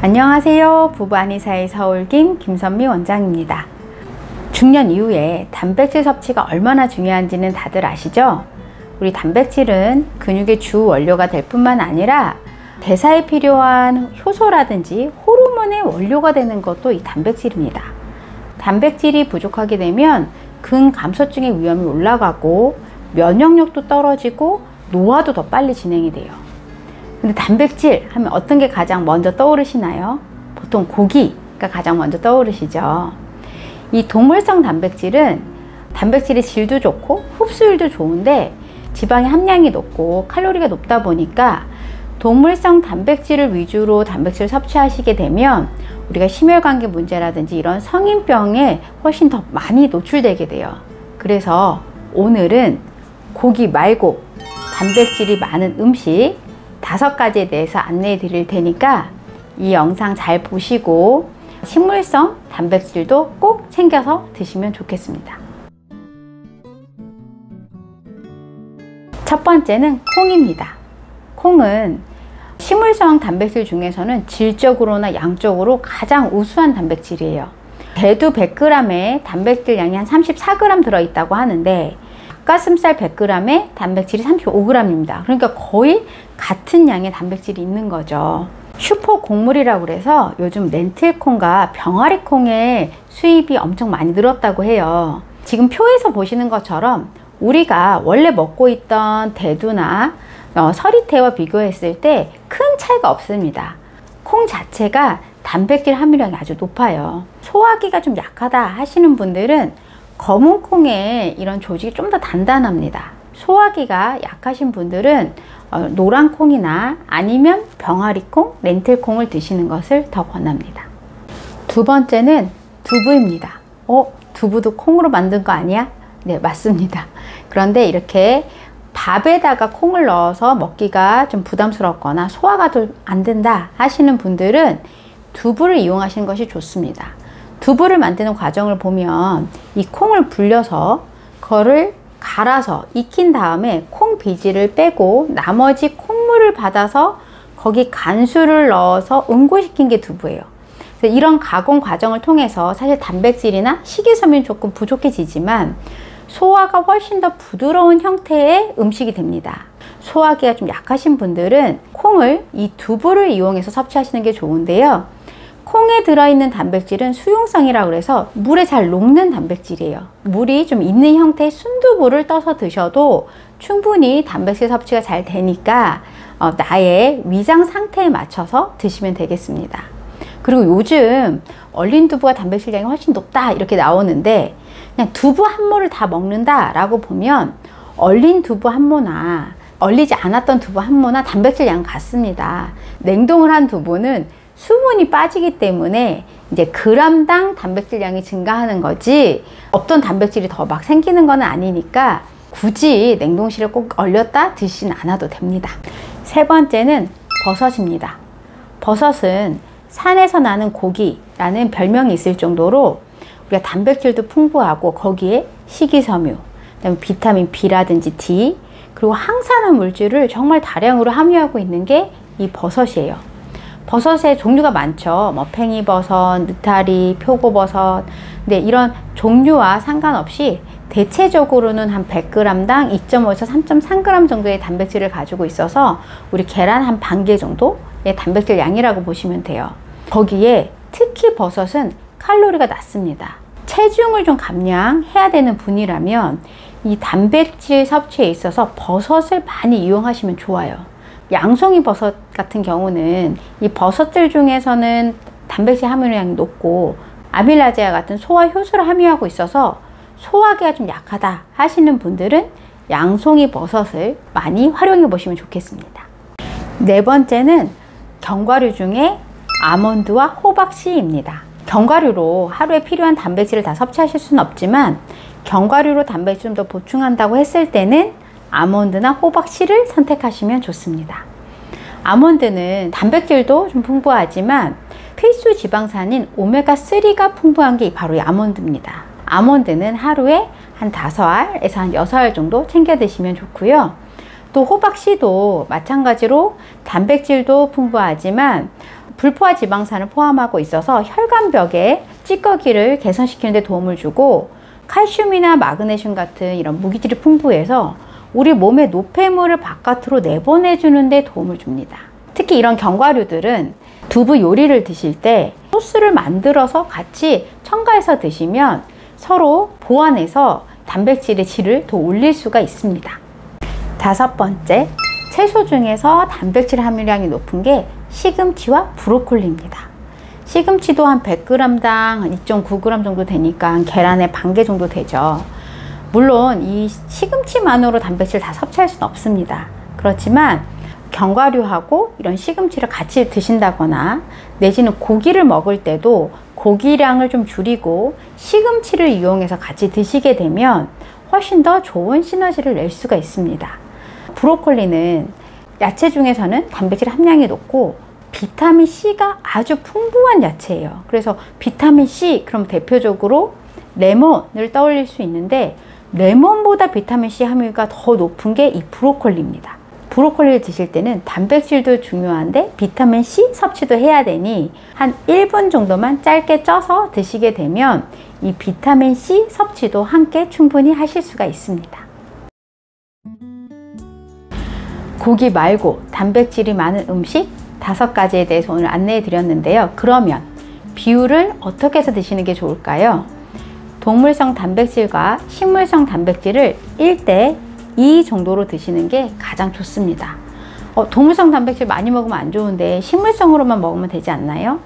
안녕하세요. 부부 한의사의 서울김 김선미 원장입니다. 중년 이후에 단백질 섭취가 얼마나 중요한지는 다들 아시죠? 우리 단백질은 근육의 주 원료가 될 뿐만 아니라 대사에 필요한 효소라든지 호르몬의 원료가 되는 것도 이 단백질입니다. 단백질이 부족하게 되면 근감소증의 위험이 올라가고 면역력도 떨어지고 노화도 더 빨리 진행이 돼요. 근데 단백질 하면 어떤 게 가장 먼저 떠오르시나요? 보통 고기가 가장 먼저 떠오르시죠. 이 동물성 단백질은 단백질의 질도 좋고 흡수율도 좋은데 지방의 함량이 높고 칼로리가 높다 보니까 동물성 단백질을 위주로 단백질을 섭취하시게 되면 우리가 심혈관계 문제라든지 이런 성인병에 훨씬 더 많이 노출되게 돼요. 그래서 오늘은 고기 말고 단백질이 많은 음식 5가지에 대해서 안내해 드릴 테니까 이 영상 잘 보시고 식물성 단백질도 꼭 챙겨서 드시면 좋겠습니다. 첫 번째는 콩입니다. 콩은 식물성 단백질 중에서는 질적으로나 양적으로 가장 우수한 단백질이에요. 대두 100g에 단백질 양이 한 34g 들어있다고 하는데 닭가슴살 100g에 단백질이 35g입니다. 그러니까 거의 같은 양의 단백질이 있는 거죠. 슈퍼 곡물이라고 그래서 요즘 렌틸콩과 병아리콩의 수입이 엄청 많이 늘었다고 해요. 지금 표에서 보시는 것처럼 우리가 원래 먹고 있던 대두나 서리태와 비교했을 때 큰 차이가 없습니다. 콩 자체가 단백질 함유량이 아주 높아요. 소화기가 좀 약하다 하시는 분들은 검은 콩의 이런 조직이 좀 더 단단합니다. 소화기가 약하신 분들은 노란 콩이나 아니면 병아리콩, 렌틸콩을 드시는 것을 더 권합니다. 두 번째는 두부입니다. 두부도 콩으로 만든 거 아니야? 네, 맞습니다. 그런데 이렇게 밥에다가 콩을 넣어서 먹기가 좀 부담스럽거나 소화가 안 된다 하시는 분들은 두부를 이용하시는 것이 좋습니다. 두부를 만드는 과정을 보면 이 콩을 불려서 그거를 갈아서 익힌 다음에 콩 비지를 빼고 나머지 콩물을 받아서 거기 간수를 넣어서 응고시킨 게 두부예요. 그래서 이런 가공 과정을 통해서 사실 단백질이나 식이섬유는 조금 부족해지지만 소화가 훨씬 더 부드러운 형태의 음식이 됩니다. 소화기가 좀 약하신 분들은 콩을 이 두부를 이용해서 섭취하시는 게 좋은데요. 콩에 들어있는 단백질은 수용성이라고 해서 물에 잘 녹는 단백질이에요. 물이 좀 있는 형태의 순두부를 떠서 드셔도 충분히 단백질 섭취가 잘 되니까 나의 위장 상태에 맞춰서 드시면 되겠습니다. 그리고 요즘 얼린 두부가 단백질량이 훨씬 높다 이렇게 나오는데 그냥 두부 한 모를 다 먹는다 라고 보면 얼린 두부 한 모나 얼리지 않았던 두부 한 모나 단백질량 같습니다. 냉동을 한 두부는 수분이 빠지기 때문에 이제 그람당 단백질량이 증가하는 거지 없던 단백질이 더 막 생기는 건 아니니까 굳이 냉동실에 꼭 얼렸다 드시진 않아도 됩니다. 세 번째는 버섯입니다. 버섯은 산에서 나는 고기라는 별명이 있을 정도로 우리가 단백질도 풍부하고 거기에 식이섬유, 그다음에 비타민 B라든지 D 그리고 항산화 물질을 정말 다량으로 함유하고 있는 게 이 버섯이에요. 버섯의 종류가 많죠. 뭐 팽이버섯, 느타리, 표고버섯. 근데 이런 종류와 상관없이 대체적으로는 한 100g당 2.5에서 3.3g 정도의 단백질을 가지고 있어서 우리 계란 한 반 개 정도의 단백질 양이라고 보시면 돼요. 거기에 특히 버섯은 칼로리가 낮습니다. 체중을 좀 감량해야 되는 분이라면 이 단백질 섭취에 있어서 버섯을 많이 이용하시면 좋아요. 양송이 버섯 같은 경우는 이 버섯들 중에서는 단백질 함유량이 높고 아밀라제아 같은 소화 효소를 함유하고 있어서 소화기가 좀 약하다 하시는 분들은 양송이 버섯을 많이 활용해 보시면 좋겠습니다. 네 번째는 견과류 중에 아몬드와 호박씨입니다. 견과류로 하루에 필요한 단백질을 다 섭취하실 수는 없지만 견과류로 단백질 좀 더 보충한다고 했을 때는 아몬드나 호박씨를 선택하시면 좋습니다. 아몬드는 단백질도 좀 풍부하지만 필수 지방산인 오메가3가 풍부한 게 바로 이 아몬드입니다. 아몬드는 하루에 한 5알에서 한 6알 정도 챙겨 드시면 좋고요. 또 호박씨도 마찬가지로 단백질도 풍부하지만 불포화 지방산을 포함하고 있어서 혈관벽의 찌꺼기를 개선시키는 데 도움을 주고, 칼슘이나 마그네슘 같은 이런 무기질이 풍부해서 우리 몸의 노폐물을 바깥으로 내보내주는 데 도움을 줍니다. 특히 이런 견과류들은 두부 요리를 드실 때 소스를 만들어서 같이 첨가해서 드시면 서로 보완해서 단백질의 질을 더 올릴 수가 있습니다. 5번째, 채소 중에서 단백질 함유량이 높은 게 시금치와 브로콜리입니다. 시금치도 한 100g당 2.9g 정도 되니까 계란의 반개 정도 되죠. 물론 이 시금치만으로 단백질 다 섭취할 수는 없습니다. 그렇지만 견과류하고 이런 시금치를 같이 드신다거나 내지는 고기를 먹을 때도 고기량을 좀 줄이고 시금치를 이용해서 같이 드시게 되면 훨씬 더 좋은 시너지를 낼 수가 있습니다. 브로콜리는 야채 중에서는 단백질 함량이 높고 비타민C가 아주 풍부한 야채예요. 그래서 비타민C, 그럼 대표적으로 레몬을 떠올릴 수 있는데, 레몬보다 비타민C 함유가 더 높은 게 이 브로콜리입니다. 브로콜리를 드실 때는 단백질도 중요한데 비타민C 섭취도 해야 되니 한 1분 정도만 짧게 쪄서 드시게 되면 이 비타민C 섭취도 함께 충분히 하실 수가 있습니다. 고기 말고 단백질이 많은 음식 5가지에 대해서 오늘 안내해 드렸는데요. 그러면 비율을 어떻게 해서 드시는 게 좋을까요? 동물성 단백질과 식물성 단백질을 1:2 정도로 드시는 게 가장 좋습니다. 동물성 단백질 많이 먹으면 안 좋은데 식물성으로만 먹으면 되지 않나요?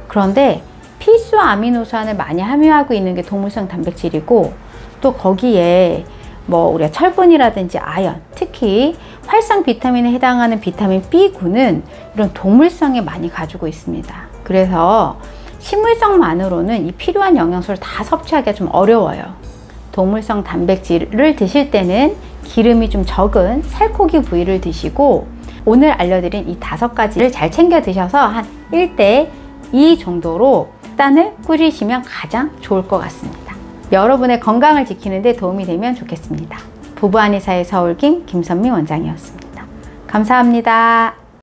그런데 필수 아미노산을 많이 함유하고 있는 게 동물성 단백질이고, 또 거기에 우리가 철분이라든지 아연, 특히 활성 비타민에 해당하는 비타민 B군은 이런 동물성에 많이 가지고 있습니다. 그래서 식물성만으로는 이 필요한 영양소를 다 섭취하기가 좀 어려워요. 동물성 단백질을 드실 때는 기름이 좀 적은 살코기 부위를 드시고, 오늘 알려드린 이 5가지를 잘 챙겨 드셔서 한 1:2 정도로 식단을 꾸리시면 가장 좋을 것 같습니다. 여러분의 건강을 지키는 데 도움이 되면 좋겠습니다. 부부한의사의 서울김 김선미 원장이었습니다. 감사합니다.